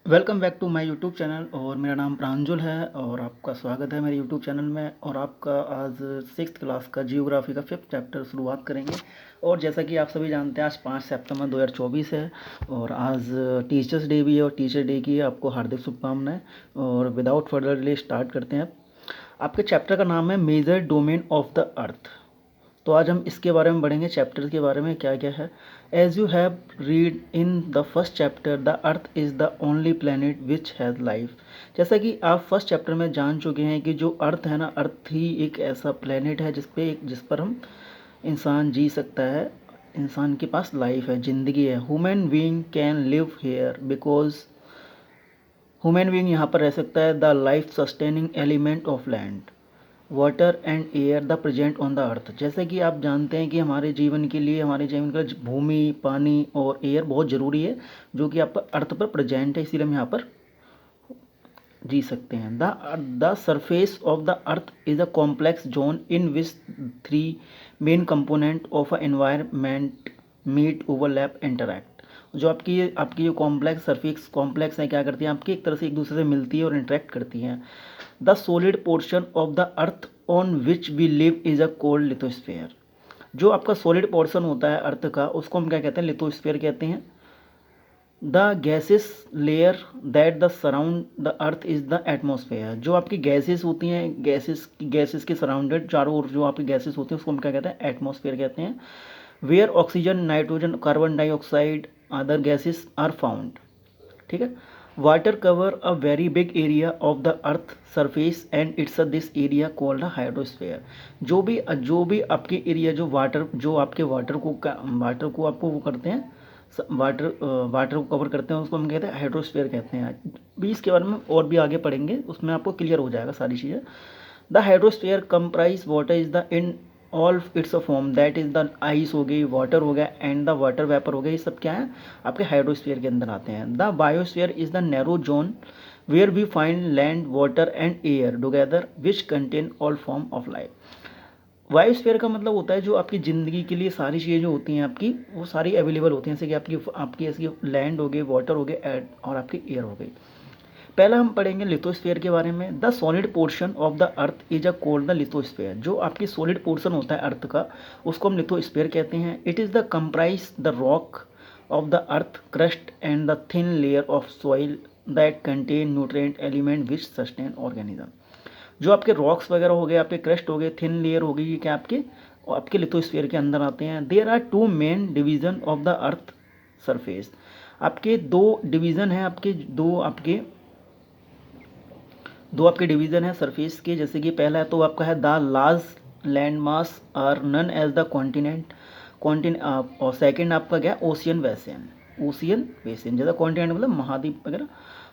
Welcome back to my YouTube channel और मेरा नाम प्रांजल है और आपका स्वागत है मेरे यूट्यूब चैनल में। और आपका आज सिक्स्थ क्लास का जियोग्राफी का 5th चैप्टर शुरुआत करेंगे। और जैसा कि आप सभी जानते हैं आज 5 सितंबर 2024 है और आज टीचर्स डे भी है और टीचर डे की आपको हार्दिक शुभकामनाएं। और विदाउट फर्दर डिले स्टार्ट करते हैं। आपके चैप्टर का नाम है major domain of the earth. तो आज हम इसके बारे में पढ़ेंगे, चैप्टर के बारे में क्या क्या है। As you have read in the first chapter the earth is the only planet which has life. जैसा कि आप फर्स्ट चैप्टर में जान चुके हैं कि जो अर्थ है ना, अर्थ ही एक ऐसा प्लेनेट है जिस पर हम इंसान जी सकता है, इंसान के पास लाइफ है, ज़िंदगी है। Human being can live here because human being यहाँ पर रह सकता है। The life sustaining element of land water and air the present on the earth. जैसे कि आप जानते हैं कि हमारे जीवन के लिए, हमारे जीवन का भूमि, पानी और एयर बहुत ज़रूरी है, जो कि आपका अर्थ पर प्रेजेंट है, इसीलिए हम यहाँ पर जी सकते हैं। The surface of the earth is a complex zone in which 3 main component of a environment meet overlap interact. जो आपकी जो कॉम्प्लेक्स सरफेस कॉम्प्लेक्स है, क्या करती है, आपकी एक तरह से एक दूसरे से मिलती है और इंटरेक्ट करती हैं। The solid portion of the earth on which we live is a cold lithosphere. जो आपका सॉलिड पोर्शन होता है अर्थ का, उसको हम क्या कहते हैं, लिथोस्फेयर कहते हैं। The gases layer that the surround the earth is the atmosphere. जो आपकी गैसेस होती हैं, गैसेस के सराउंडेड चारों ओर जो आपकी गैसेस होती हैं, उसको हम क्या कहते हैं, एटमोसफेयर कहते हैं। Where oxygen, nitrogen, carbon dioxide other gases are found. ठीक है। Water cover a very big area of the earth surface and it's this area called a hydrosphere. जो भी आपके एरिया, जो आपके वाटर को आपको वो करते हैं, वाटर को कवर करते हैं, उसको हम कहते हैं हाइड्रोस्फेयर कहते हैं। भी इसके बारे में और भी आगे पढ़ेंगे, उसमें आपको क्लियर हो जाएगा सारी चीज़ें। The hydrosphere comprise water is the in all it's a form, that is the ice हो गई, वाटर हो गया एंड द वाटर वेपर हो गया। ये सब क्या है, आपके हाइड्रोस्फीयर के अंदर आते हैं। The biosphere is the narrow zone where we find land, water and air together which contain all form of life. Biosphere का मतलब होता है जो आपकी ज़िंदगी के लिए सारी चीज़ें जो होती हैं आपकी, वो सारी अवेलेबल होती हैं। जैसे कि आपकी ऐसी लैंड हो गई, वाटर हो गए और आपकी एयर हो गई। पहला हम पढ़ेंगे लिथोस्फेयर के बारे में। The solid portion of the earth is a cold the lithosphere. जो आपकी सॉलिड पोर्शन होता है अर्थ का, उसको हम लिथोस्फेयर कहते हैं। It is the comprise the rock of the earth crust and the thin layer of soil that contain nutrient element which sustain organism. जो आपके रॉक्स वगैरह हो गए, आपके क्रस्ट हो गए, थिन लेयर हो गई, ये क्या आपके लिथोस्फेयर के अंदर आते हैं। There are 2 main division of the earth surface. आपके दो डिवीज़न हैं, दो आपके डिवीज़न है सरफेस के। जैसे कि पहला तो आपका है the large land mass are known as the continent और सेकंड आपका क्या है, ओशियन बेसिन। जैसा कॉन्टिनेंट मतलब महाद्वीप वगैरह,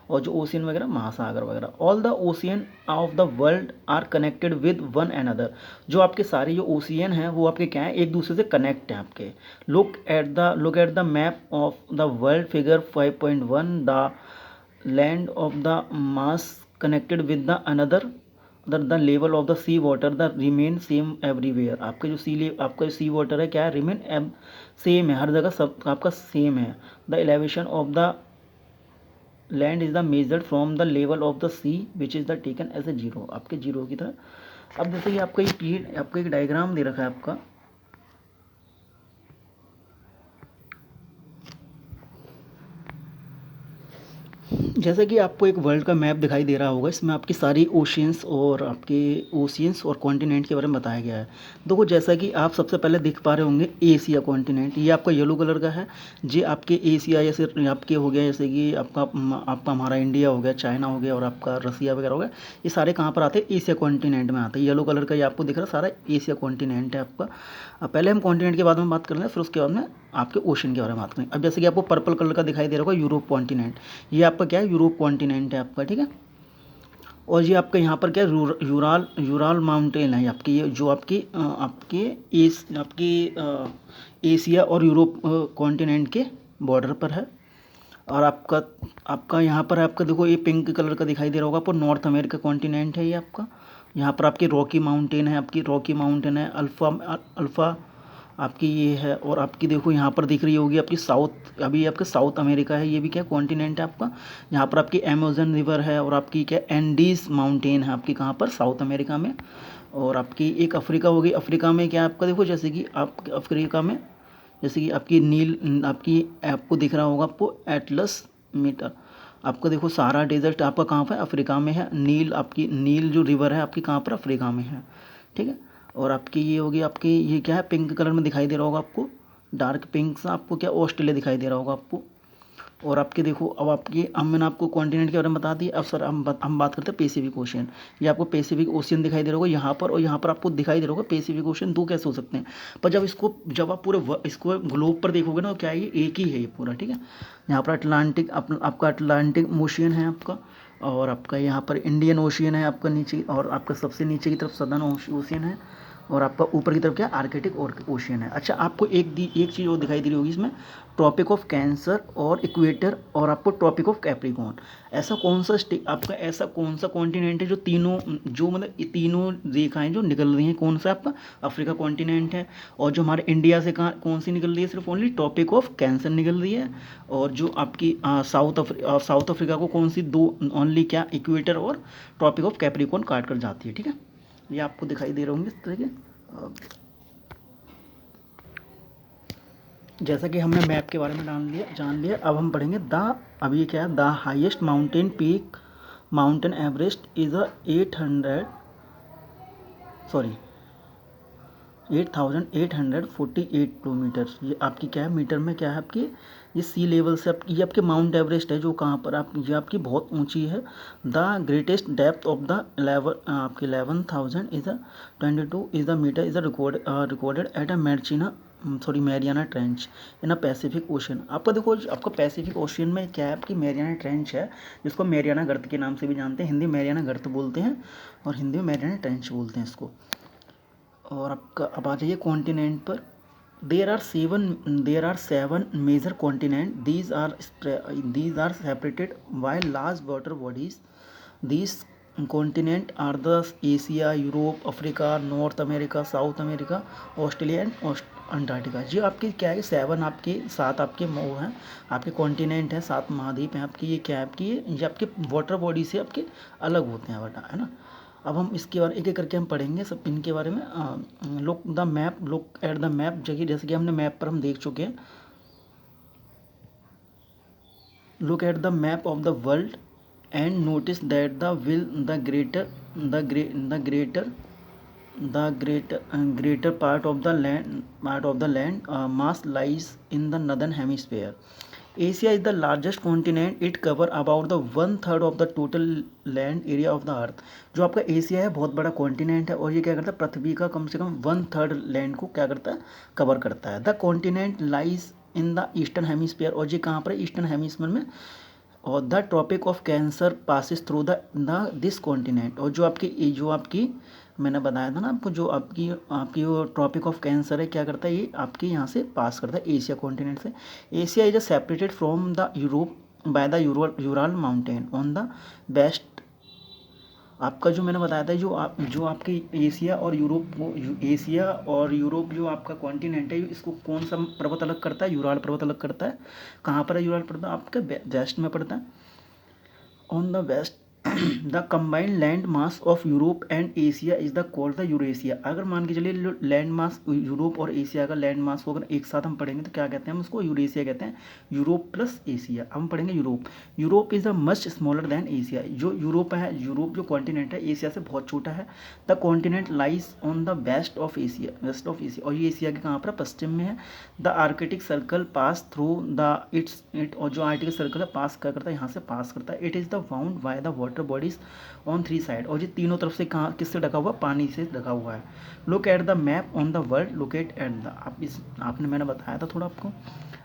और जो ओशियन वगैरह महासागर वगैरह। All the ocean of the world are connected with one another. जो आपके सारे जो ओशियन हैं वो आपके क्या है, एक दूसरे से कनेक्ट हैं आपके। Look at the map of the world figure 5.1। The land of the mass connected with the another the level of the sea water the remain same everywhere. आपका सी वाटर है क्या है, रिमेन सेम है हर जगह, सब आपका same है। The elevation of the land is the measured from the level of the sea which is the taken as a zero, आपके जीरो की तरह। अब जैसे कि आपका एक डायग्राम दे रखा है आपका, जैसे कि आपको एक वर्ल्ड का मैप दिखाई दे रहा होगा। इसमें आपकी सारी ओशियंस और कॉन्टिनेंट के बारे में बताया गया है। देखो जैसा कि आप सबसे पहले देख पा रहे होंगे एशिया कॉन्टिनेंट, ये आपका येलो कलर का है। ये आपके एशिया जैसे आपके हो गया, जैसे कि आपका हमारा इंडिया हो गया, चाइना हो गया और आपका रसिया वगैरह हो गया। ये सारे कहाँ पर आते हैं, एशिया कॉन्टिनेंट में आते हैं। येलो कलर का ये आपको दिख रहा है, सारा एशिया कॉन्टिनेंट है आपका। अब पहले हम कॉन्टिनेंट के बारे में बात कर लें, फिर उसके बाद में आपके ओशन के बारे में बात करें। अब जैसे कि आपको पर्पल कलर का दिखाई दे रहा होगा, यूरोप कॉन्टिनेंट, ये आपका क्या है, यूरोप कॉन्टिनेंट है आपका। ठीक है। और ये आपका यहाँ पर क्या है, यूराल माउंटेन है आपकी, ये जो आपकी एशिया और यूरोप कॉन्टिनेंट के बॉर्डर पर है। और आपका यहाँ पर आपका देखो ये पिंक कलर का दिखाई दे रहा होगा आपको, नॉर्थ अमेरिका कॉन्टिनेंट है ये आपका। यहाँ पर आपकी रॉकी माउंटेन है, अल्फ़ा आपकी ये है। और आपकी देखो यहाँ पर दिख रही होगी आपकी साउथ, अभी आपका साउथ अमेरिका है, ये भी क्या कॉन्टिनेंट है आपका। यहाँ पर आपकी अमेजन रिवर है और आपकी क्या एंडीज माउंटेन है आपकी कहाँ पर, साउथ अमेरिका में। और आपकी एक अफ्रीका होगी, अफ्रीका में क्या आपका देखो, जैसे कि आप अफ्रीका में जैसे कि आपकी नील आपकी आपको दिख रहा होगा आपको एटलस मीटर, आपका देखो सहारा डेजर्ट आपका कहाँ पर अफ्रीका में है। नील आपकी नील जो रिवर है आपकी कहाँ पर अफ्रीका में है, ठीक है। और आपकी ये होगी आपकी ये क्या है, पिंक कलर में दिखाई दे रहा होगा आपको, डार्क पिंक सा आपको क्या ऑस्ट्रेलिया दिखाई दे रहा होगा आपको। और आपके देखो अब आपकी, अब मैंने आपको कॉन्टिनेंट के बारे में बता दी। अब सर हम बात करते हैं पैसिफिक ओशियन। ये आपको पैसिफिक ओशियन दिखाई दे रहा होगा यहाँ पर, और यहाँ पर आपको दिखाई दे रहा होगा पैसिफिक ओशियन। दो कैसे हो सकते हैं, पर जब आप पूरे इसको ग्लोब पर देखोगे ना, तो क्या है ये एक ही है ये पूरा, ठीक है। यहाँ पर अटलांटिक आपका अटलांटिक ओशियन है आपका, और आपका यहाँ पर इंडियन ओशियन है आपका नीचे, और आपका सबसे नीचे की तरफ सदर्न ओशियन है, और आपका ऊपर की तरफ क्या आर्कटिक ओशियन है। अच्छा, आपको एक चीज़ और दिखाई दे रही होगी इसमें, ट्रॉपिक ऑफ कैंसर और इक्वेटर, और आपको ट्रॉपिक ऑफ कैप्रिकॉर्न। ऐसा कौन सा आपका ऐसा कौन सा कॉन्टिनेंट है जो तीनों, जो मतलब ये तीनों रेखाएं जो निकल रही हैं, कौन सा आपका अफ्रीका कॉन्टिनेंट है। और जो हमारे इंडिया से कहाँ कौन सी निकल रही है, सिर्फ ओनली ट्रॉपिक ऑफ कैंसर निकल रही है। और जो आपकी साउथ अफ्रीका को कौन सी दो, ओनली क्या इक्वेटर और ट्रॉपिक ऑफ कैप्रिकॉर्न काट कर जाती है, ठीक है। ये आपको दिखाई दे रहे होंगे इस तरह के। जैसा कि हमने मैप के बारे में जान लिया, अब हम पढ़ेंगे अब ये क्या है, the highest mountain peak mountain Everest is 8,848 kilometre. ये आपकी क्या है, मीटर में क्या है आपकी, ये सी लेवल से ये आपके माउंट एवरेस्ट है जो कहाँ पर ये आपकी बहुत ऊंची है। The greatest depth of the 11,000 is 22 is the metre is recorded at a Mariana trench in a Pacific ocean. आपका देखो आपका पैसिफिक ओशन में क्या है आपकी मैरियाना ट्रेंच है, जिसको मैरियाना गर्त के नाम से भी जानते हैं, हिंदी मैरियाना गर्त बोलते हैं और हिंदी में मैरियाना ट्रेंच बोलते हैं इसको। और आपका अब आ जाइए कॉन्टिनेंट पर। There are seven major continent, these are separated by large water bodies. These continent are the Asia, Europe, Africa, North America, South America, Australia and Antarctica. जी आपकी क्या है, सेवन आपके सात आपके वो हैं आपके कॉन्टिनेंट हैं, सात महाद्वीप हैं आपकी। ये क्या है आपकी, ये आपके वाटर बॉडी से आपके अलग होते हैं बेटा, है ना। अब हम इसके बारे एक एक करके हम पढ़ेंगे सब इनके बारे में। लुक एट द मैप, जैसे कि हमने मैप पर हम देख चुके हैं। Look at the map of the world and notice that the greater part of the land mass lies in the northern hemisphere. Asia is the largest continent, it cover about the 1/3 of the total land area of the अर्थ। जो आपका Asia है बहुत बड़ा continent है, और ये क्या करता है, पृथ्वी का कम से कम 1/3 लैंड को क्या करता है, कवर करता है। The continent lies in the eastern hemisphere, और ये कहाँ पर है, ईस्टर्न हेमिस्फीयर में। और the Tropic of Cancer passes through this continent. और जो आपकी मैंने बताया था ना आपको, जो आपकी वो ट्रॉपिक ऑफ कैंसर है क्या करता है, ये आपके यहाँ से पास करता है एशिया कॉन्टिनेंट से। Asia is separated from the Europe by the Ural mountain on the west. आपका जो मैंने बताया था, जो आपके एशिया और यूरोप जो आपका कॉन्टिनेंट है, इसको कौन सा पर्वत अलग करता है, यूराल पर्वत अलग करता है। कहाँ पर है यूराल पर्वत, आपके वेस्ट में पड़ता है, on the west. The combined land mass of Europe and Asia is the called the Eurasia. अगर मान के चलिए लैंड मास यूरोप और एशिया का लैंड मास को अगर एक साथ हम पढ़ेंगे तो क्या कहते हैं, हम उसको यूरेशिया कहते हैं। यूरोप प्लस एशिया, हम पढ़ेंगे Europe is the much smaller than Asia. जो यूरोप है, यूरोप जो कॉन्टिनेंट है एशिया से बहुत छोटा है। The continent lies on the west of Asia, और ये एशिया के कहाँ पर, पश्चिम में है। The Arctic circle pass through और जो आर्कटिक सर्कल है पास क्या करता है, यहाँ से पास करता है। It is the bound by the water bodies on 3 side, और ये तीनों तरफ से कहाँ किससे ढका हुआ, पानी से ढका हुआ है। Look at the map on the world, locate at the, आपने मैंने बताया था थोड़ा आपको।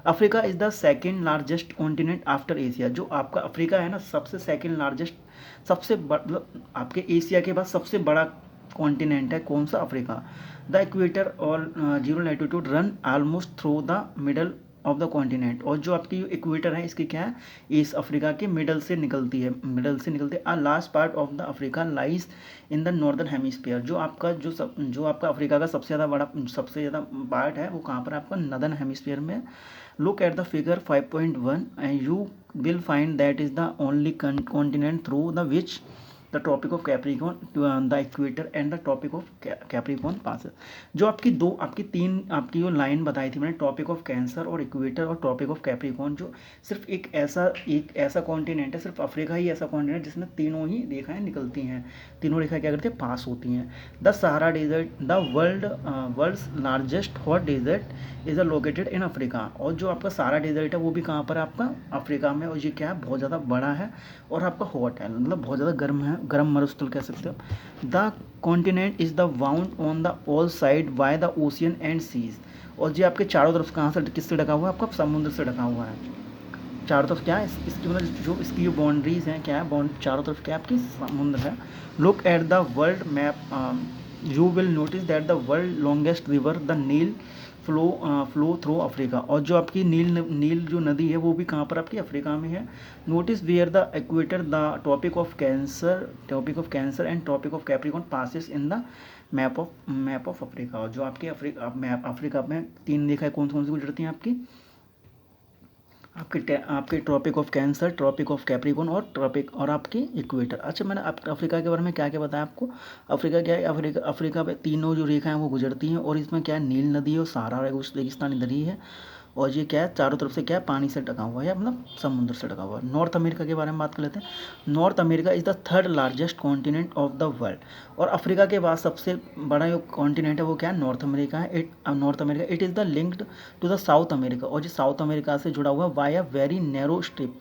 Africa is the second largest continent after Asia. जो आपका अफ्रीका है ना, सबसे सेकेंड लार्जेस्ट, सबसे मतलब आपके एशिया के बाद सबसे बड़ा कॉन्टिनेंट है। कौन सा, अफ्रीका। द इक्वेटर और zero latitude run almost through the middle of the continent, और जो आपकी इक्वेटर है इसकी क्या है, ईस्ट अफ्रीका के मिडल से निकलती है, अ last part of the Africa lies in the northern hemisphere. जो आपका अफ्रीका का सबसे ज़्यादा पार्ट है वो कहाँ पर आपका नॉर्दर्न हेमिस्फीयर में। Look at the figure 5.1 and you will find that is the only continent through the which the topic of Capricorn the equator and the topic of Capricorn passes. जो आपकी जो line बताई थी मैंने, topic of cancer और equator और topic of Capricorn, जो सिर्फ एक ऐसा कॉन्टिनेंट है, सिर्फ अफ्रीका ही ऐसा कॉन्टिनेंट जिसमें तीनों ही रेखाएं निकलती हैं, तीनों रेखाएं क्या करती हैं, पास होती हैं। The Sahara desert, the world's largest hot desert is located in Africa. और जो आपका सहारा डेजर्ट है वो भी कहाँ पर है, आपका अफ्रीका में, और ये क्या है, बहुत ज़्यादा बड़ा है और आपका हॉट है, मतलब बहुत ज़्यादा गर्म है, गर्म मरुस्थल कह सकते हो। The continent is the bound on the all side by the ocean and seas. और ये आपके चारों तरफ कहाँ से, किससे ढका हुआ है, आपका समुद्र से ढका हुआ है। चारों तरफ क्या है, इसकी मतलब जो इसकी जो बाउंड्रीज हैं क्या है, चारों तरफ क्या है, आपकी समुद्र है। Look at the world map, you will notice that the world longest river the Nile flow through Africa. और जो आपकी नील जो नदी है वो भी कहाँ पर, आपकी अफ्रीका में है। Notice where the equator, the topic of Cancer and topic of Capricorn passes in the map of Africa. और जो आपके अफ्रीका में तीन रेखाएं कौन सी गुजरती हैं, आपके Tropic of Cancer, Tropic of Capricorn और आपकी इक्वेटर। अच्छा, मैंने आप अफ्रीका के बारे में क्या क्या बताया आपको। अफ्रीका क्या है, अफ्रीका पे तीनों जो रेखाएं वो गुजरती हैं, और इसमें क्या है, नील नदी है और सहारा रेगिस्तान इधर ही है, और ये क्या है, चारों तरफ से क्या है, पानी से ढका हुआ है, मतलब समुद्र से ढका हुआ है। नॉर्थ अमेरिका के बारे में बात कर लेते हैं। North America is the third largest continent of the world. और अफ्रीका के बाद सबसे बड़ा जो कॉन्टिनेंट है वो क्या है, नॉर्थ अमेरिका है। It is the linked to the South America, और जो साउथ अमेरिका से जुड़ा हुआ है by a very narrow strip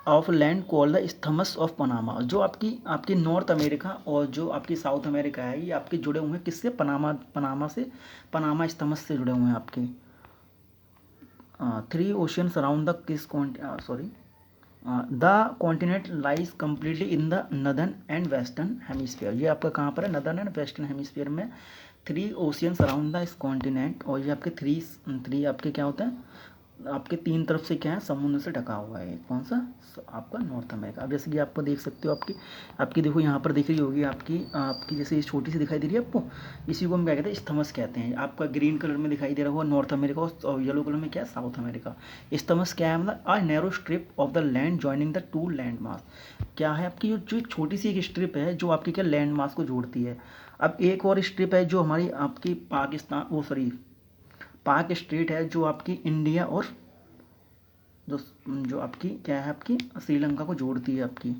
of land called the isthmus of Panama. जो आपकी नॉर्थ अमेरिका और जो आपकी साउथ अमेरिका है, ये आपके जुड़े हुए हैं किससे, पनामा स्थमस से जुड़े हुए हैं आपके। Three ocean surround the the continent lies completely in the northern and western hemisphere. ये आपका कहाँ पर है, नदर्न एंड वेस्टर्न हेमिस्फीयर में थ्री ओशियन सराउंड द इस कॉन्टिनेंट। और ये आपके थ्री आपके क्या होता है, आपके तीन तरफ से क्या है, समुद्र से ढका हुआ है। कौन सा, आपका नॉर्थ अमेरिका। अब जैसे कि आपको देख सकते हो, आपकी देखो यहाँ पर दिख रही होगी, आपकी जैसे ये छोटी सी दिखाई दे रही है आपको, इसी को हम क्या कहते हैं, स्थमस कहते हैं। आपका ग्रीन कलर में दिखाई दे रहा होगा नॉर्थ अमेरिका, और येलो कलर में क्या है, साउथ अमेरिका। स्थमस क्या है, मतलब a narrow strip of the land joining the two land mass. क्या है, आपकी जो एक छोटी सी एक स्ट्रिप है जो आपकी क्या लैंड मास को जोड़ती है। अब एक और स्ट्रिप है जो हमारी आपकी पाक स्ट्रेट है, जो आपकी इंडिया और जो आपकी क्या है, आपकी श्रीलंका को जोड़ती है आपकी।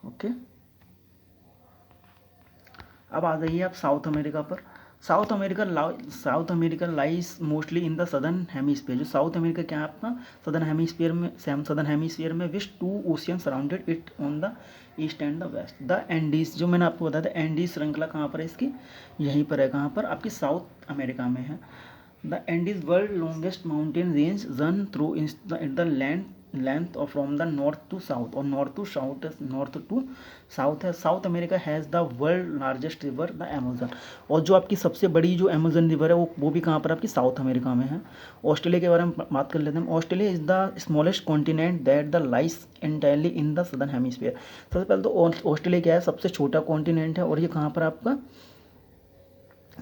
ओके, अब आ जाइए आप साउथ अमेरिका पर। South America lies mostly in the southern hemisphere. जो साउथ अमेरिका क्या है आपका, सदर्न हेमिस्फीयर में which two ocean surrounded it on the east and the west. The Andes, जो मैंने आपको बताया था, एंडीज श्रृंखला कहाँ पर है इसकी, यहीं पर है, कहाँ पर, आपकी साउथ अमेरिका में है। The Andes world longest mountain range run through the length of from the north to south, और north to south है। South America has the world largest river the Amazon. और जो आपकी सबसे बड़ी जो अमेजन रिवर है वो भी कहाँ पर, आपकी साउथ अमेरिका में है। ऑस्ट्रेलिया के बारे में बात कर लेते हैं। Australia is the smallest continent that the lies entirely in the southern hemisphere. सबसे पहले तो ऑस्ट्रेलिया क्या है, सबसे छोटा कॉन्टिनेंट है, और ये कहाँ पर आपका,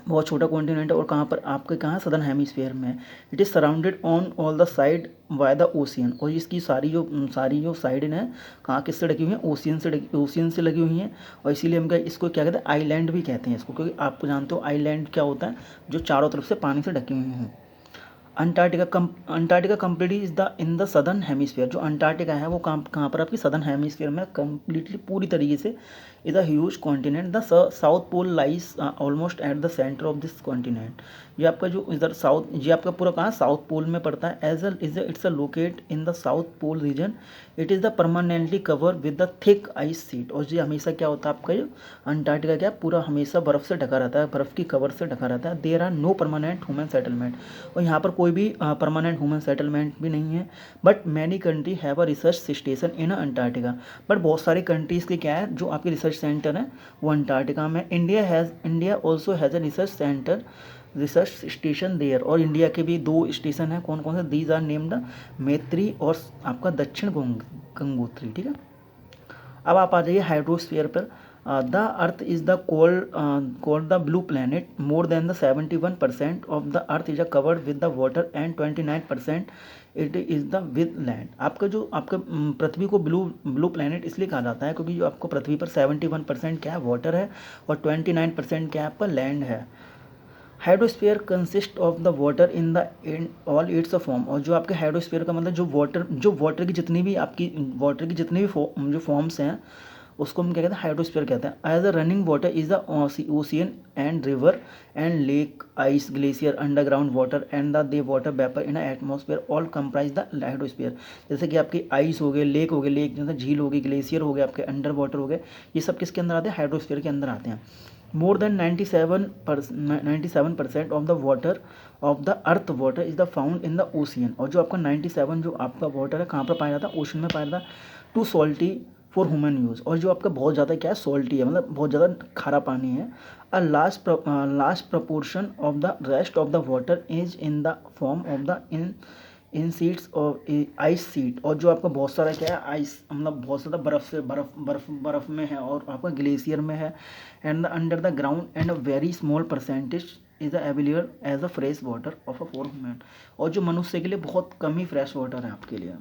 बहुत छोटा कॉन्टिनेंट है, और कहाँ पर आपके कहाँ, सदर्न हेमिस्फीयर में। It is surrounded on all the side by the ocean. और इसकी सारी जो साइड हैं कहाँ, किससे ढकी हुई हैं, ओशियन से लगी हुई हैं। और इसीलिए हम इसको क्या कहते हैं, आइलैंड भी कहते हैं इसको, क्योंकि आपको जानते हो आइलैंड क्या होता है, जो चारों तरफ से पानी से ढकी हुई हैं। Antarctica completely is the in the southern hemisphere. जो अंटार्कटिका है वो कहाँ पर, आपकी सदर्न हेमिस्फीयर में कम्प्लीटली पूरी तरीके से is a huge continent. The South Pole lies almost at the centre of this continent. ये आपका जो इधर साउथ, ये आपका पूरा कहाँ, साउथ पोल में पड़ता है। It's a locate in the South Pole region. It is the permanently cover with the thick ice sheet. और ये हमेशा क्या होता है, आपका जो अंटार्कटिका क्या पूरा हमेशा बर्फ़ से ढका रहता है, बर्फ़ की कवर से ढका रहता है। There are no permanent human settlement. और यहाँ पर कोई भी परमानेंट ह्यूमन सेटलमेंट भी नहीं है। But many country have a research station in Antarctica. But बहुत सारी कंट्रीज़ के क्या है, जो आपके रिसर्च सेंटर है वो अंटार्कटिका में। India also has a research centre research station there, और इंडिया के भी 2 स्टेशन हैं, कौन कौन से, दीज आर नेम्ड मैत्री और आपका दक्षिण गंगोत्री, ठीक है। अब आप आ जाइए हाइड्रोस्फीयर पर। The earth is the cold the blue planet, more than the 71% of the earth is covered with the water and 29% it is the with land. आपका जो आपका पृथ्वी को ब्लू प्लैनेट इसलिए कहा जाता है क्योंकि जो आपको पृथ्वी पर 71% क्या है, वाटर है, और 29% क्या है, आपका लैंड है। Hydrosphere consist of the water in all it's form, और जो आपके हाइड्रोस्फीयर का मतलब जो वाटर की जितनी भी जो फॉर्म्स हैं उसको हम क्या कहते हैं, हाइड्रोस्फीयर कहते हैं। As a running water is the ocean and river and lake, ice, glacier, underground water and the they water vapour in atmosphere all comprise the hydrosphere. जैसे कि आपकी आइस हो गए, लेक हो गए, लेक जैसे झील हो गई, ग्लेशियर हो गए, आपके अंडर वाटर हो गए, ये सब किसके अंदर आते हैं, हाइड्रोस्फीयर के अंदर आते हैं। More than 97% of the water of the earth water is the found in the ocean, और जो आपका 97 जो आपका वाटर है कहाँ पर पाया जाता है, ओशन में पाया जाता है। Too salty for human use, और जो आपका बहुत ज़्यादा क्या है, सॉल्टी है, मतलब बहुत ज़्यादा खारा पानी है। A large proportion of the rest of the water is in the form of the in seats और आइस सीट, और जो आपका बहुत सारा क्या है, आइस मतलब बहुत ज़्यादा बर्फ़ में है, और आपका ग्लेशियर में है। And the under the ground and a very small percentage is available as a fresh water of a for human, और जो मनुष्य के लिए बहुत कम ही फ्रेश वाटर है आपके लिए।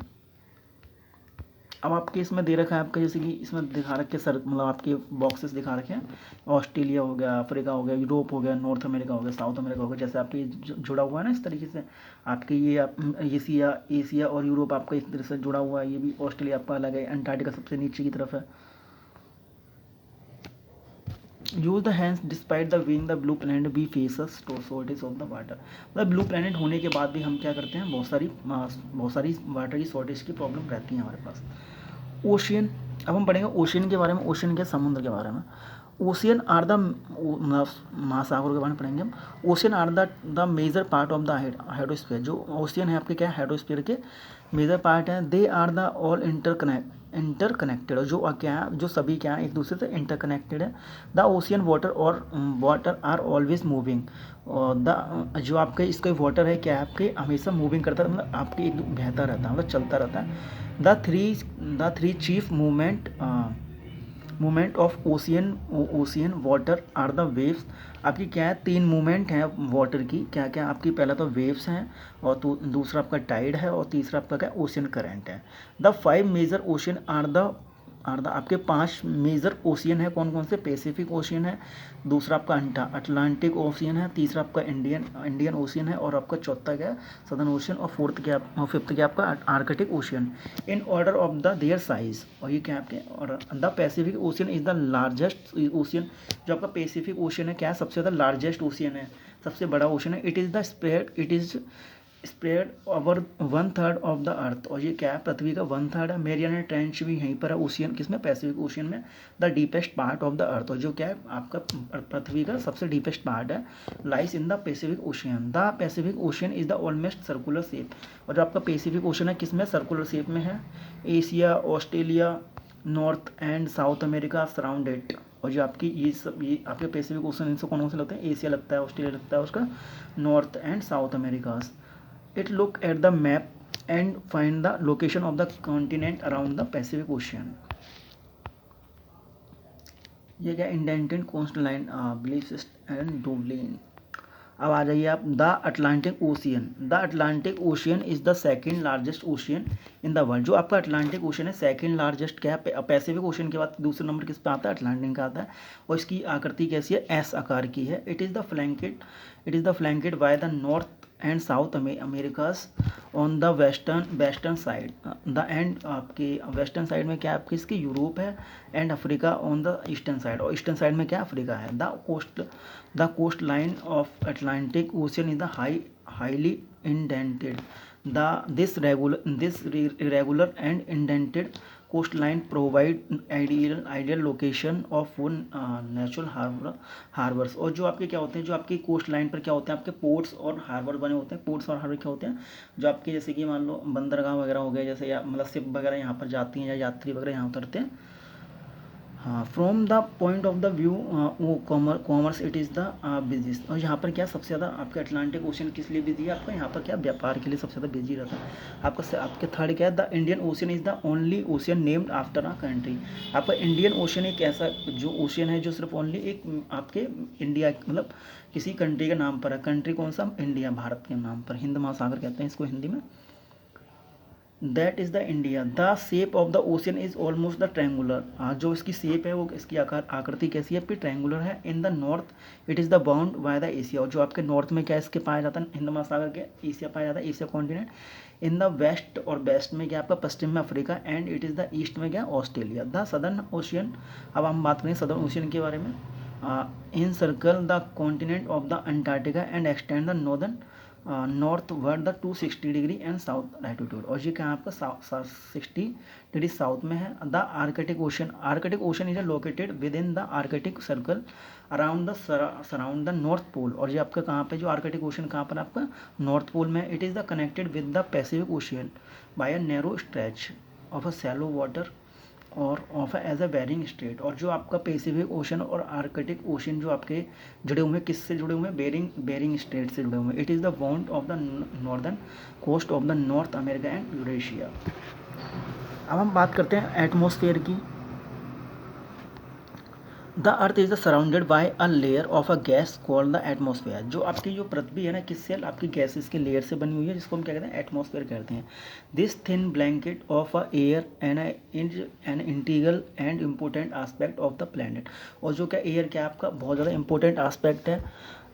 अब आपके इसमें दे रखा है आपका, जैसे कि इसमें दिखा रखे सर, मतलब आपके बॉक्सेस दिखा रखे हैं, ऑस्ट्रेलिया हो गया, अफ्रीका हो गया, यूरोप हो गया, नॉर्थ अमेरिका हो गया, साउथ अमेरिका हो गया, जैसे आपके जुड़ा हुआ है ना इस तरीके से। आपके ये एशिया और यूरोप आपका इस तरह से जुड़ा हुआ है, ये भी ऑस्ट्रेलिया आपका अलग है, अंटार्कटिका सबसे नीचे की तरफ है। Use the hands despite the being the blue planet be faces shortage of the water, मतलब ब्लू प्लैनेट होने के बाद भी हम क्या करते हैं, बहुत सारी वाटर की शॉर्टेज की प्रॉब्लम रहती है हमारे पास। ओशियन, अब हम पढ़ेंगे ओशियन के बारे में, ओशियन के समुद्र के बारे में। ओशियन आर द महासागर के बारे में पढ़ेंगे हम। Ocean are the major part of the hydrosphere, जो ओशियन है आपके क्या है, हाइड्रोस्फीयर के मेजर पार्ट हैं। They are the all interconnected, जो क्या है, जो सभी क्या है, एक दूसरे से इंटरकनेक्टेड है। The ocean water are always moving, और द जो आपके इसका वाटर है क्या है, आपके हमेशा मूविंग करता है, मतलब आपके एक बहता रहता है, मतलब चलता रहता है। The three chief movement of ocean water are the waves, आपकी क्या है, 3 मूवमेंट हैं वाटर की, क्या क्या आपकी, पहला तो वेव्स हैं, और दूसरा आपका टाइड है, और तीसरा आपका क्या, ओशियन करंट है। The 5 major ocean are the आपके 5 मेजर ओशियन है, कौन कौन से, पैसिफिक ओशियन है, दूसरा आपका अटलांटिक ओशियन है, तीसरा आपका इंडियन ओशियन है, और आपका चौथा क्या है, सदर्न ओशियन, और फिफ्थ क्या आपका Arctic ocean, in order of the their size. और ये क्या आपके, और the Pacific ocean is the largest ocean, जो आपका पैसिफिक ओशियन है क्या है, सबसे ज़्यादा लार्जेस्ट ओशियन है, सबसे बड़ा ओशन है। It is spread over 1/3 of the अर्थ, और ये क्या है, पृथ्वी का 1/3 है। मेरियाना ट्रेंच भी यहीं पर है, ओशियन किसमें, पैसिफिक ओशियन में। The deepest part of the अर्थ, और जो क्या है आपका पृथ्वी का सबसे डीपेस्ट पार्ट है, lies in the Pacific ocean. The Pacific ocean is the almost circular shape, और जो आपका पैसिफिक ओशन है किसमें, सर्कुलर शेप में है। Asia, Australia, north and south America surrounded, और जो आपकी ये आपके पैसिफिक ओशन, इनसे कौन से लगते हैं, एशिया लगता है, ऑस्ट्रेलिया लगता है, उसका North and South Americas. It look at the map and find the location of the continent around the Pacific ocean. ये क्या, indented coast line, belief and Dublin. अब आ जाइए आप, the Atlantic ocean. The Atlantic ocean is the second largest ocean in the world, जो आपका Atlantic ocean है second largest क्या है, पैसिफिक ओशन के बाद दूसरे नंबर किस पे आता है, अटलांटिक का आता है, और इसकी आकृति कैसी है, एस आकार की है। It is the flanked by the North and South Americas on the western side, the and आपके वेस्टर्न साइड में क्या आपकी इसकी यूरोप है, and Africa on the eastern side, और ईस्टर्न साइड में क्या अफ्रीका है। The coastline of Atlantic ocean is the highly indented. This irregular and indented coastline provide ideal location of natural harbors, और जो आपके क्या होते हैं, जो आपकी कोस्ट लाइन पर क्या होते हैं, आपके पोर्ट्स और हार्बर बने होते हैं। पोर्ट्स और हार्बर क्या होते हैं, जो आपके जैसे कि मान लो बंदरगाह वगैरह हो गए, जैसे या मतलब शिप वगैरह यहाँ पर जाती हैं, या यात्री वगैरह यहाँ उतरते हैं, हाँ, from the point of the view वो commerce it is the busiest. और यहाँ पर क्या सबसे ज़्यादा आपका अटलांटिक ओशन किस लिए बिजी है, आपका यहाँ पर क्या व्यापार के लिए सबसे ज़्यादा बिजी रहता है। आपके थर्ड क्या है, the Indian ocean is the only ocean named after a country. आपका इंडियन ओशन एक ऐसा जो ओशन है जो सिर्फ ओनली एक आपके इंडिया मतलब किसी कंट्री के नाम पर है। कंट्री कौन सा, इंडिया, भारत के नाम पर, हिंद महासागर कहते हैं इसको हिंदी में। That is the India. The shape of the ocean is almost the triangular. जो इसकी शेप है वो इसकी आकृति कैसी है, ट्रैंगुलर है। In the north it is the bound by the Asia. और जो आपके नॉर्थ में क्या इसके पाया जाता है, हिंद महासागर के एशिया पाया जाता है, Asia continent. In the west और वेस्ट में क्या आपका पश्चिम में Africa, and it is the east में क्या ऑस्ट्रेलिया। द सदर्न ओशियन, अब हम बात करें सदर्न ओशियन के बारे में। Encircle the continent of the Antarctica and extend the northern northward the 260 degree and south latitude. और ये क्या आपका 60 डिग्री साउथ में है। The Arctic ocean is located within the Arctic circle around the North Pole. और ये आपका कहाँ पे, जो आर्कटिक ओशन कहाँ पर आपका नॉर्थ पोल में। It is the connected with the Pacific ocean by a narrow stretch of a shallow water और of as a Bering Strait. और जो आपका पैसिफिक ओशन और आर्कटिक ओशन जो आपके जुड़े हुए हैं, किससे जुड़े हुए हैं, बेरिंग स्ट्रेट से जुड़े हुए हैं। It is the bound of the northern coast of the North America and Eurasia. अब हम बात करते हैं एटमॉस्फेयर की। The earth is surrounded by a layer of a gas called the atmosphere. जो आपकी जो पृथ्वी है ना, किससे, आपकी गैसेस के लेयर से बनी हुई है, जिसको हम क्या कहते हैं, एटमॉस्फेयर कहते हैं। This thin blanket of a air an integral and important aspect of the planet. और जो क्या एयर क्या आपका बहुत ज़्यादा इंपॉर्टेंट आस्पेक्ट है।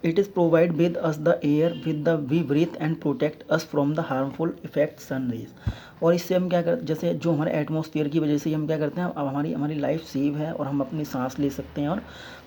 It is provide with us the air with the we breathe and protect us from the harmful effect sun rays. और इससे हम क्या करते, जैसे जो हमारे एटमॉस्फेयर की वजह से हम क्या करते हैं, अब हमारी लाइफ सेव है और हम अपनी सांस ले सकते हैं।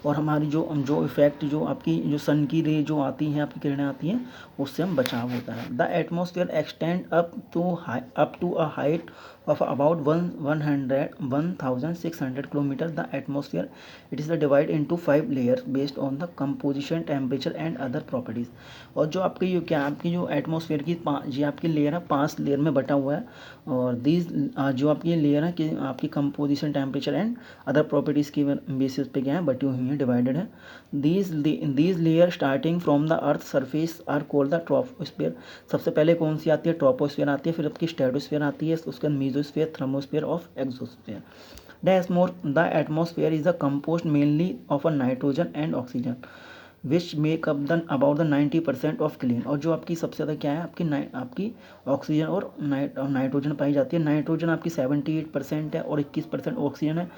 और हमारी जो इफेक्ट जो आपकी जो सन की रे जो आती हैं, आपकी किरणें आती हैं, उससे हम बचाव होता है। The atmosphere extend up to a height of about 1600 kilometer. The atmosphere it is divided into 5 layers based on the composition, temperature and other properties. और जो आपकी आपकी जो एटमॉस्फेयर की ये आपकी लेयर है 5 लेयर में बटा हुआ है। और दीज जो आपकी लेयर है कि आपकी composition, temperature and other properties की बेसिस पे क्या है बटी हुई है, डिवाइडेड है। These layer starting from the earth surface are called the troposphere. सबसे पहले कौन सी आती है, ट्रोपोस्फेयर आती है, फिर आपकी स्ट्रेटोस्फेयर आती है, उसके बाद mesosphere, thermosphere of exosphere. The atmosphere is a compost mainly of a nitrogen and oxygen which make up the about the 90% of clean. और जो आपकी सबसे ज़्यादा क्या है, आपकी ऑक्सीजन और नाइट्रोजन पाई जाती है। नाइट्रोजन आपकी 78% है और 21% ऑक्सीजन है।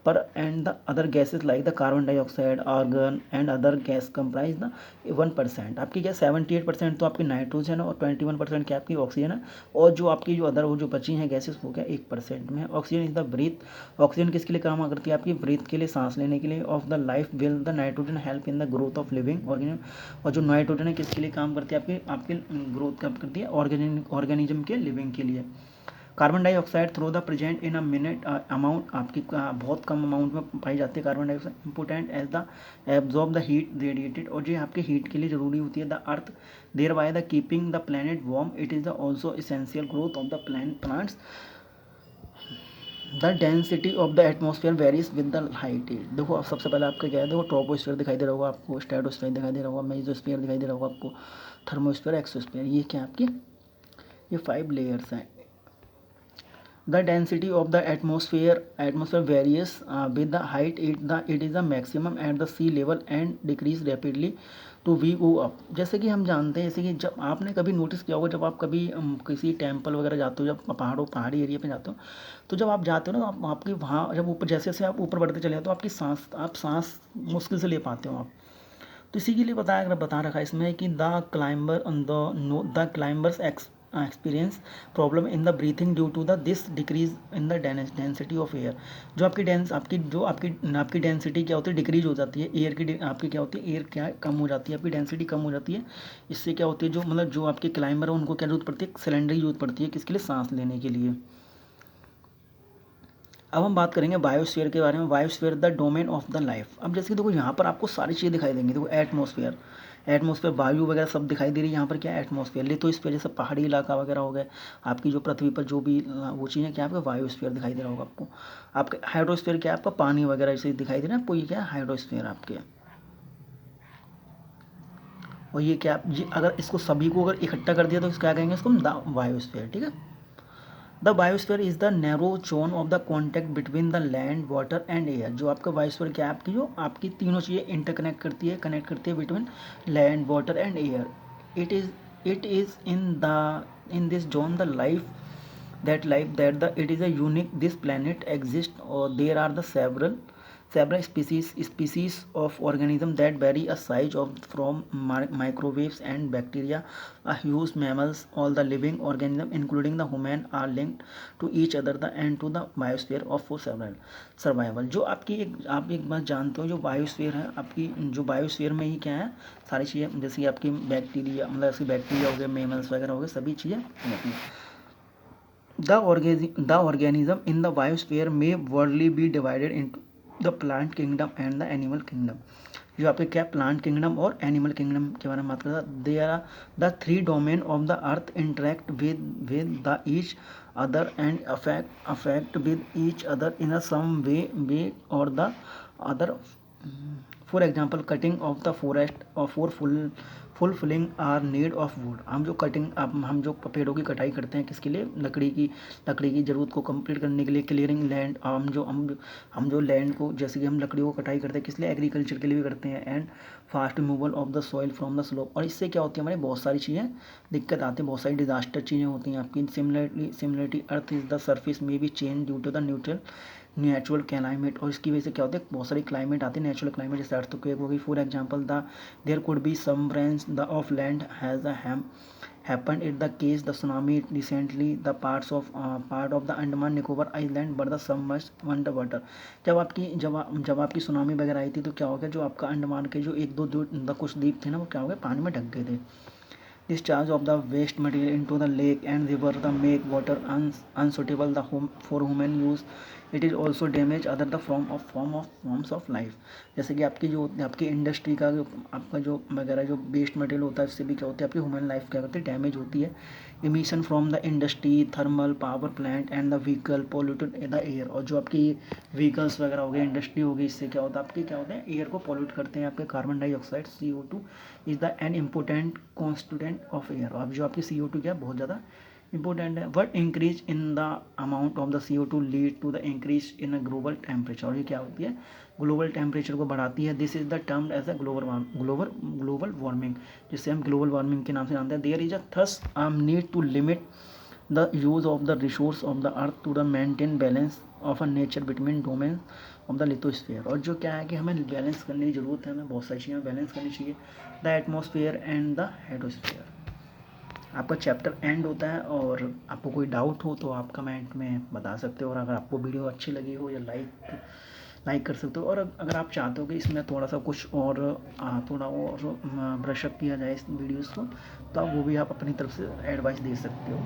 पर and the other gases like the carbon dioxide, argon and other gas comprise the 1%। आपकी क्या 78% तो आपकी नाइट्रोजन है और 21% क्या आपकी ऑक्सीजन है। और जो आपकी जो अदर वो जो बची हैं गैसेज वो क्या 1% में है। Oxygen is the breath. Oxygen किसके लिए काम करती है, आपकी ब्रीथ के लिए, सांस लेने के लिए। Of the life will the nitrogen help in the growth of living organism. और जो नाइट्रोजन है किसके लिए काम करती है, आपकी ग्रोथ कब करती है, ऑर्गेनिज्म के लिविंग के लिए। Carbon dioxide throw the present in a minute amount, आपकी बहुत कम अमाउंट में पाई जाती है carbon dioxide. Important as the absorb the heat radiated. और जो आपके हीट के लिए ज़रूरी होती है। The earth thereby the keeping the planet warm. It is the also essential growth of the plants. The density of the atmosphere varies with the height. देखो अब सबसे पहले आपका क्या है, देखो ट्रोपोस्फेयर दिखाई दे रहा होगा आपको, स्ट्रेटोस्फेयर दिखाई दे रहा होगा, मेसोस्फेयर दिखाई दे रहा होगा आपको, थर्मोस्फेयर, एक्सोस्फेयर। ये क्या आपकी ये 5 लेयर्स हैं। The density of the atmosphere varies with the height. It is the maximum at the sea level and decrease rapidly to we go up। जैसे कि हम जानते हैं, जैसे कि जब आपने कभी नोटिस किया होगा, जब आप कभी किसी टेम्पल वगैरह जाते हो, जब पहाड़ी एरिया पे जाते हो, तो जब आप जाते हो ना, आप आपकी वहाँ जब ऊपर जैसे जैसे आप ऊपर बढ़ते चले जाते हो, आप सांस मुश्किल से ले पाते हो आप। तो इसी के लिए बता रखा है इसमें कि the climbers experience problem in the breathing due to the this decrease in the density of air. जो आपकी डेंसिटी क्या होती है, डिक्रीज हो जाती है। एयर की आपकी क्या होती है, एयर क्या कम हो जाती है, आपकी डेंसिटी कम हो जाती है। इससे क्या होती है, जो मतलब जो आपके क्लाइंबर है उनको क्या जरूरत पड़ती है, सिलेंडर की जरूरत पड़ती है, किसके लिए, सांस लेने के लिए। अब हम बात करेंगे बायोस्फीयर के बारे में। Biosphere the domain of the life. अब जैसे कि देखो यहाँ पर आपको सारी चीज़ें दिखाई देंगी। देखो एटमॉस्फेयर वायु वगैरह सब दिखाई दे रही है। यहाँ पर क्या है एटमॉस्फेयर। लिथोस्फीयर जैसे पहाड़ी इलाका वगैरह हो गए, आपकी जो पृथ्वी पर जो भी वो चीज़ें क्या आपका वायोस्फीयर दिखाई दे रहा होगा आपको। आपके हाइड्रोस्फीयर क्या है आपका पानी वगैरह जैसे दिखाई दे रहा है आपको, ये क्या है हाइड्रोस्फीयर आपके। और ये क्या ये अगर इसको सभी को अगर इकट्ठा कर दिया तो क्या कहेंगे इसको द बायोस्फीयर। ठीक है, the biosphere is the narrow zone of the contact between the land water and air. जो आपका बायोस्फीयर क्या है आपकी जो आपकी तीनों चीज़ें इंटरकनेक्ट करती है, कनेक्ट करती है between land water and air. It is in this zone the life that the it is a unique this planet exists, or there are the several species of organisms that vary a size of from microwaves and bacteria, a huge mammals. All the living organisms including the human are linked to each other and to the biosphere of for several survival। जो आपकी आप एक बात जानते हो जो biosphere है आपकी, जो बायोस्फीयर में ही क्या है सारी चीज़ें, जैसे कि आपकी बैक्टीरिया मतलब ऐसी बैक्टीरिया हो गए, मेमल्स वगैरह हो गए, सभी चीज़ें होती हैं। The organism in the biosphere may broadly be divided into the plant kingdom and the animal kingdom। जो आपके क्या प्लांट किंगडम और एनिमल किंगडम के बारे में बात करता है। They are the three domain of the earth interact with the each other and affect with each other in some way और the other. For example cutting of the forest और for fulfilling our need of wood. हम जो cutting हम जो पेड़ों की कटाई करते हैं किसके लिए, लकड़ी की ज़रूरत को कंप्लीट करने के लिए। क्लियरिंग लैंड, हम जो लैंड को जैसे कि हम लकड़ियों को कटाई करते हैं किस लिए, एग्रीकल्चर के लिए भी करते हैं। And fast removal of the soil from the slope. और इससे क्या होती है हमारी बहुत सारी चीज़ें दिक्कत आती है, बहुत सारी डिजास्टर चीज़ें होती हैं आपकी। Similarity earth is the surface में भी change due to the natural climate. और इसकी वजह से क्या होता है बहुत सारी क्लाइमेट आती है नेचुरल क्लाइमेट, जैसे अर्थक्वेक हो गई। For example the there could be some branch the of land has happened in the case the tsunami recently the part of the Andaman Nicobar Island but the submerged under water। जब आपकी tsunami वगैरह आई थी तो क्या हो गया, जो आपका अंडमान के जो एक दो कुछ द्वीप थे ना वो क्या हो गए पानी में ढक गए थे। Discharge of the waste material into the lake and river the make water unsuitable for human use। It is also damage other the forms of life। जैसे कि आपकी जो आपकी इंडस्ट्री का जो आपका जो वगैरह जो वेस्ट मटेरियल होता है उससे भी क्या होती है आपकी ह्यूमन लाइफ क्या होती है डैमेज होती है। Emission from the industry, thermal power plant and the vehicle polluted the air. और जो आपकी व्हीकल्स वगैरह हो गए, इंडस्ट्री हो गई, इससे क्या होता है आपके क्या होता है एयर को पोल्यूट करते हैं। आपके carbon dioxide CO2 is the an important constituent of air. अब जो आपकी CO2 क्या बहुत ज़्यादा इंपॉर्टेंट है। But increase in the amount of the CO2 lead to the increase in a global temperature. और ये क्या होती है ग्लोबल टेम्परेचर को बढ़ाती है। This is the term as a global warming, जिससे हम ग्लोबल वार्मिंग के नाम से जानते हैं। There is a thus need to limit the use of the resource of the earth to the maintain balance of a nature between domain of the lithosphere. और जो क्या है कि हमें बैलेंस करने की ज़रूरत है, हमें बहुत सारी चीज़ें बैलेंस करनी चाहिए। The atmosphere and the hydrosphere. आपका चैप्टर एंड होता है। और आपको कोई डाउट हो तो आप कमेंट में बता सकते हो। और अगर आपको वीडियो अच्छी लगी हो या लाइक कर सकते हो। और अगर आप चाहते हो कि इसमें थोड़ा सा कुछ और थोड़ा और ब्रशअप किया जाए इस वीडियोज़ को, तो आप वो भी आप अपनी तरफ से एडवाइस दे सकते हो।